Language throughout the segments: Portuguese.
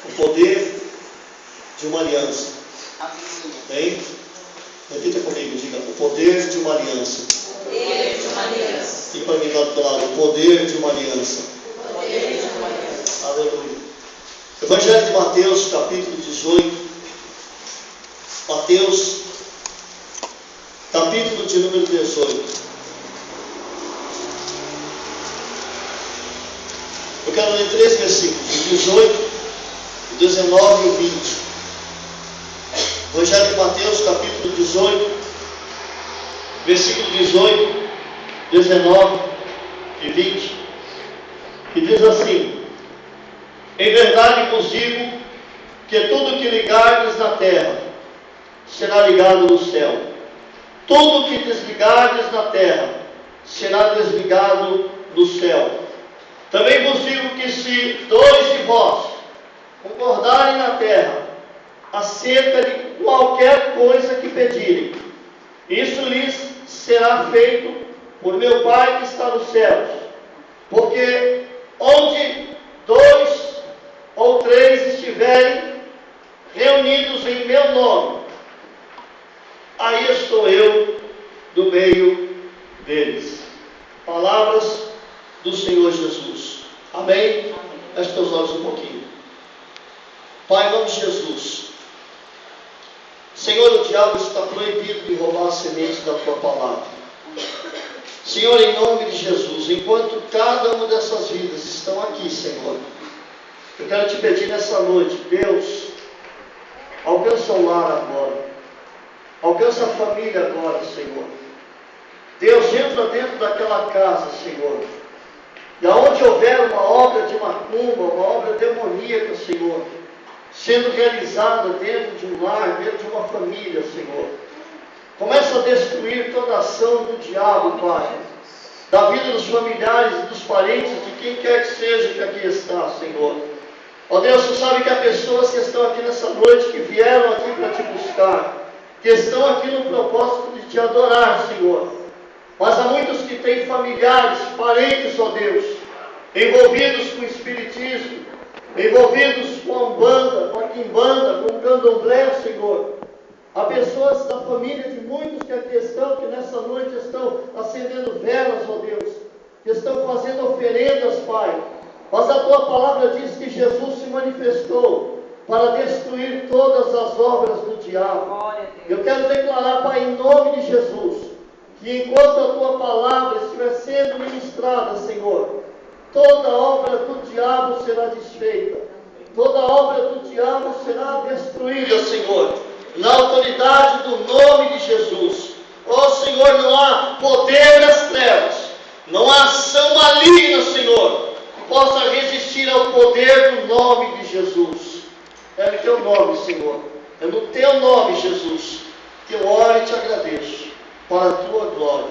O poder de uma aliança. Bem? Repita comigo, diga: o poder de uma aliança. O poder de uma aliança. E para mim lá do teu lado: o poder de uma aliança. O poder de uma aliança. Aleluia. Evangelho de Mateus, capítulo 18. Mateus, capítulo de número 18. Eu quero ler 3 versículos: o 18, o 19 e o 20. Evangelho de Mateus, capítulo 18, versículo 18, 19 e 20, que diz assim: em verdade vos digo que tudo que ligardes na terra será ligado no céu, tudo que desligardes na terra será desligado no céu. Também vos digo que se 2 de vós concordarem na terra acerca de qualquer coisa que pedirem, isso lhes será feito por meu Pai que está nos céus. Porque onde 2 ou 3 estiverem reunidos em meu nome, aí estou eu no meio deles. Palavras do Senhor Jesus. Amém? Feche teus olhos um pouquinho. Pai, em nome de Jesus, Senhor, o diabo está proibido de roubar a semente da tua palavra. Senhor, em nome de Jesus, enquanto cada uma dessas vidas estão aqui, Senhor, eu quero te pedir nessa noite: Deus, alcança o lar agora, alcança a família agora, Senhor. Deus, entra dentro daquela casa, Senhor, e aonde houver uma obra de macumba, uma obra demoníaca, Senhor, sendo realizada dentro de um lar, dentro de uma família, Senhor, começa a destruir toda a ação do diabo, Pai, da vida dos familiares e dos parentes, de quem quer que seja que aqui está, Senhor. Ó Deus, Tu sabe que há pessoas que estão aqui nessa noite, que vieram aqui para Te buscar, que estão aqui no propósito de Te adorar, Senhor. Mas há muitos que têm familiares, parentes, ó Deus, envolvidos com o espiritismo, envolvidos com a umbanda, com a quimbanda, com o candomblé, Senhor. Há pessoas da família de muitos que aqui estão, que nessa noite estão acendendo velas, ó Deus, que estão fazendo oferendas, Pai. Mas a Tua palavra diz que Jesus se manifestou para destruir todas as obras do diabo. Eu quero declarar, Pai, em nome de Jesus, que enquanto a Tua palavra estiver sendo ministrada, Senhor, toda obra do diabo será desfeita, toda obra do diabo será destruída, Senhor, na autoridade do nome de Jesus. Ó Senhor, não há poder nas trevas, não há ação maligna, Senhor, que possa resistir ao poder do nome de Jesus. É no Teu nome, Senhor, é no Teu nome, Jesus, que eu oro e Te agradeço, para a Tua glória.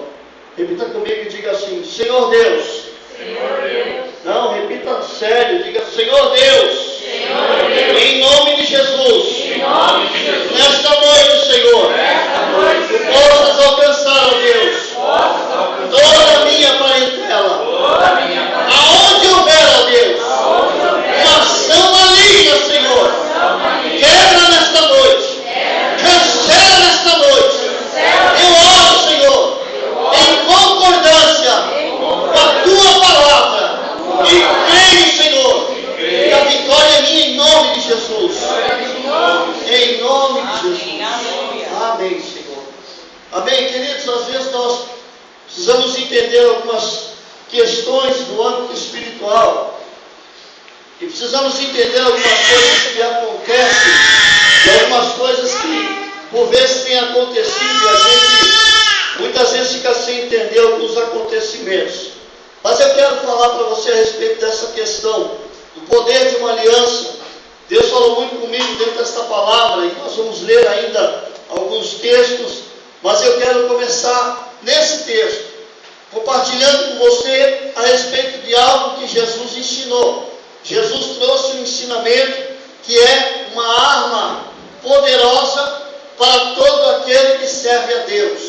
Repita comigo e diga assim: Senhor Deus. Senhor Deus. Não, repita sério, diga: Senhor Deus. Senhor Deus. Em nome de Jesus. Em nome de Jesus. Nesta noite, Senhor, Nesta noite, Tu Senhor, possas alcançar, ó Deus, possas alcançar toda a minha parentela, toda a minha família. aonde houver, ó Deus, Aonde houver uma ação maligna, Senhor, ação maligna, quebra nesta noite, cancela nesta noite. Eu oro, Senhor, em concordância com a Tua palavra, e creio, Senhor, que a vitória é minha, em nome de Jesus. Em nome de Jesus. Amém, Senhor. Amém, queridos. Às vezes nós precisamos entender algumas questões do âmbito espiritual, e precisamos entender algumas coisas que acontecem, e algumas coisas que por vezes têm acontecido, e a gente muitas vezes fica sem entender alguns acontecimentos. Mas eu quero falar para você a respeito dessa questão do poder de uma aliança. Deus falou muito comigo dentro desta palavra, e nós vamos ler ainda alguns textos, mas eu quero começar nesse texto, compartilhando com você a respeito de algo que Jesus ensinou. Jesus trouxe um ensinamento que é uma arma poderosa para todo aquele que serve a Deus.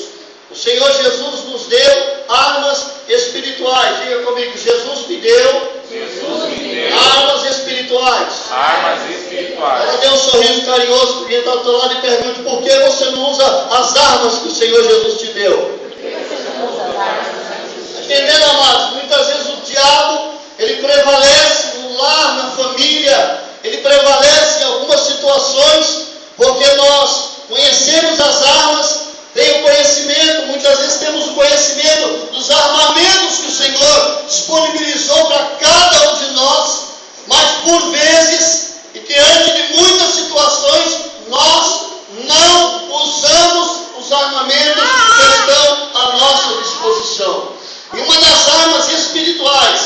O Senhor Jesus nos deu armas espirituais. Diga comigo: Jesus me deu Jesus me deu armas espirituais. armas espirituais. Ela deu um sorriso carinhoso para quem está do teu lado e pergunta: por que você não usa as armas que o Senhor Jesus te deu? Entendendo, amados? Muitas vezes o diabo, ele prevalece no lar, na família, ele prevalece em algumas situações, porque nós conhecemos as armas, tem o conhecimento, muitas vezes temos o conhecimento dos armamentos que o Senhor disponibilizou para cada um de nós, mas por vezes, e diante de muitas situações, nós não usamos os armamentos que estão à nossa disposição. E uma das armas espirituais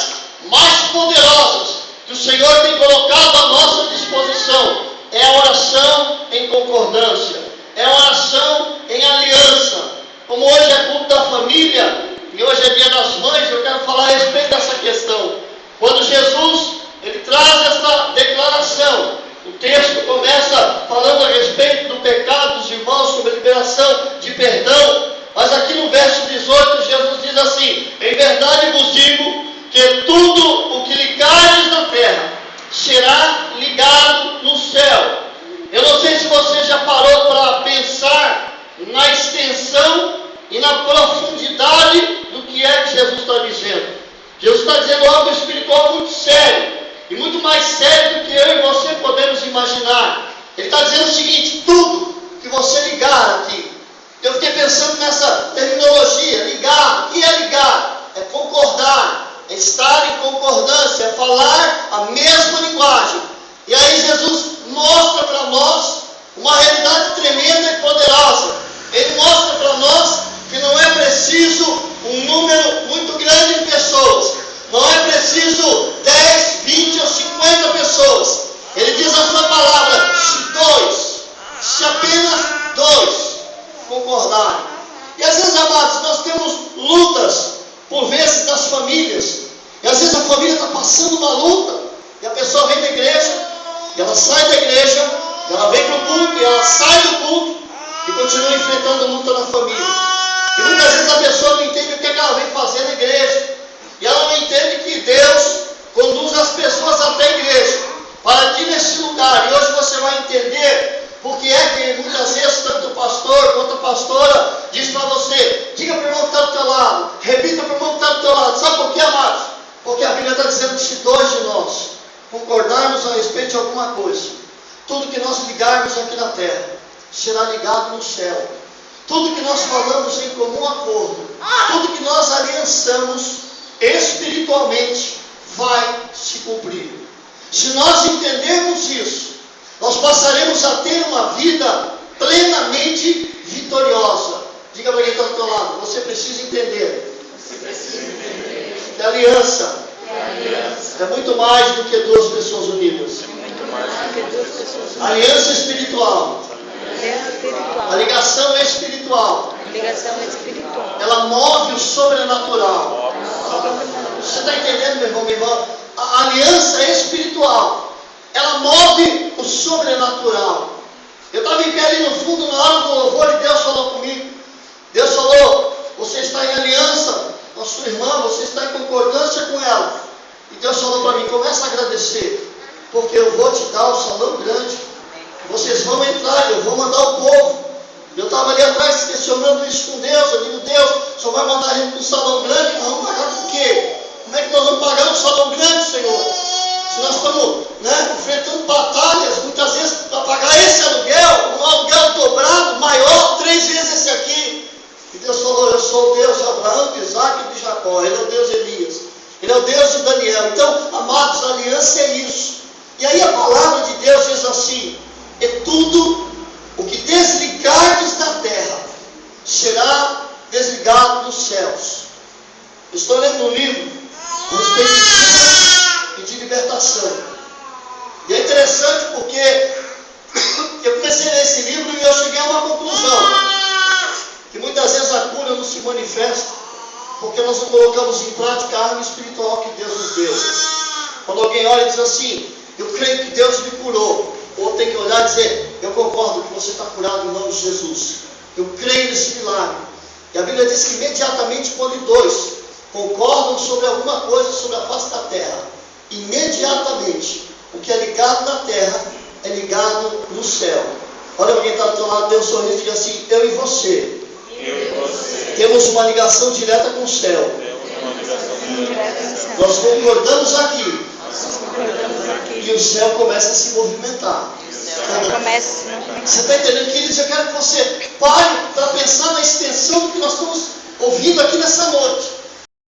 mais poderosas que o Senhor tem colocado à nossa disposição é a oração em concordância, é a oração em aliança. Como hoje é culto da família e hoje é dia das mães, eu quero falar a respeito dessa questão. Quando Jesus ele traz essa declaração, o texto começa falando a respeito do pecado dos irmãos, sobre a liberação de perdão. Mas aqui no verso 18, Jesus diz assim: em verdade vos digo que tudo o que ligares na terra será ligado no céu. Eu não sei se você já parou para pensar na extensão e na profundidade do que é que Jesus está dizendo. Jesus está dizendo algo espiritual muito sério, e muito mais sério do que eu e você podemos imaginar. Ele está dizendo o seguinte: tudo que você ligar aqui. Eu fiquei pensando nessa terminologia, ligar. O que é ligar? É concordar, é estar em concordância, é falar a mesma linguagem. E aí Jesus mostra para nós uma realidade tremenda e poderosa. Ele mostra para nós que não é preciso um número muito grande de pessoas. Não é preciso 10, 20 ou 50 pessoas. Ele diz a sua palavra: se apenas dois concordarem. E às vezes, amados, nós temos lutas, por vezes, nas famílias. E às vezes a família está passando uma luta, e a pessoa vem da igreja, e ela sai da igreja, e ela vem para o culto, e ela sai do culto, e continua enfrentando luta na família. E muitas vezes a pessoa não entende o que ela vem fazer na igreja, e ela não entende que Deus conduz as pessoas até a igreja, para aqui nesse lugar. E hoje você vai entender porque é que muitas vezes tanto o pastor quanto a pastora diz para você: diga para o irmão que está do teu lado, repita para o irmão que está do teu lado. Sabe por quê, amados? Porque a Bíblia está dizendo que se dois de nós concordarmos a respeito de alguma coisa, tudo que nós ligarmos aqui na terra será ligado no céu. Tudo que nós falamos em comum acordo, tudo que nós aliançamos espiritualmente vai se cumprir. Se nós entendermos isso, nós passaremos a ter uma vida plenamente vitoriosa. Diga para quem está do teu lado: você precisa entender que a aliança é muito mais do que duas pessoas unidas. A aliança espiritual, a ligação espiritual, ela move o sobrenatural. Você está entendendo, meu irmão, minha irmã? A aliança espiritual, ela move o sobrenatural. Eu estava em pé ali no fundo, na hora do louvor, e Deus falou comigo. Deus falou: você está em aliança com a sua irmã, você está em concordância com ela. E Deus falou para mim: começa a agradecer, porque eu vou te dar um salão grande. Vocês vão entrar, eu vou mandar o povo. Eu estava ali atrás questionando isso com Deus. Eu digo: Deus, o Senhor vai mandar a gente para um salão grande? Nós vamos pagar por quê? Como é que nós vamos pagar um salão grande, Senhor? Se nós estamos enfrentando batalhas, muitas vezes, para pagar esse aluguel, um aluguel dobrado, maior, 3 vezes esse aqui. E Deus falou: eu sou o Deus de Abraão, de Isaac e de Jacó. Ele é o Deus de Elias. Ele é o Deus de Daniel. Então, amados, a aliança é isso. E aí a palavra de Deus diz assim: e tudo o que desligardes da terra será desligado dos céus. Eu estou lendo um livro a respeito de cura e de libertação. E é interessante porque eu comecei a ler esse livro e eu cheguei a uma conclusão: que muitas vezes a cura não se manifesta porque nós não colocamos em prática a arma espiritual que Deus nos deu. Quando alguém olha e diz assim: eu creio que Deus me curou, ou tem que olhar e dizer: eu concordo que você está curado em nome de Jesus, eu creio nesse milagre. E a Bíblia diz que imediatamente quando dois concordam sobre alguma coisa sobre a face da terra, imediatamente, o que é ligado na terra é ligado no céu. Olha para quem está do teu lado, dê um sorriso e diga assim: eu e você. Temos uma ligação direta com o céu. Nós concordamos aqui. E o céu começa a se movimentar. Você está entendendo, queridos? Eu quero que você pare para pensar na extensão do que nós estamos ouvindo aqui nessa noite.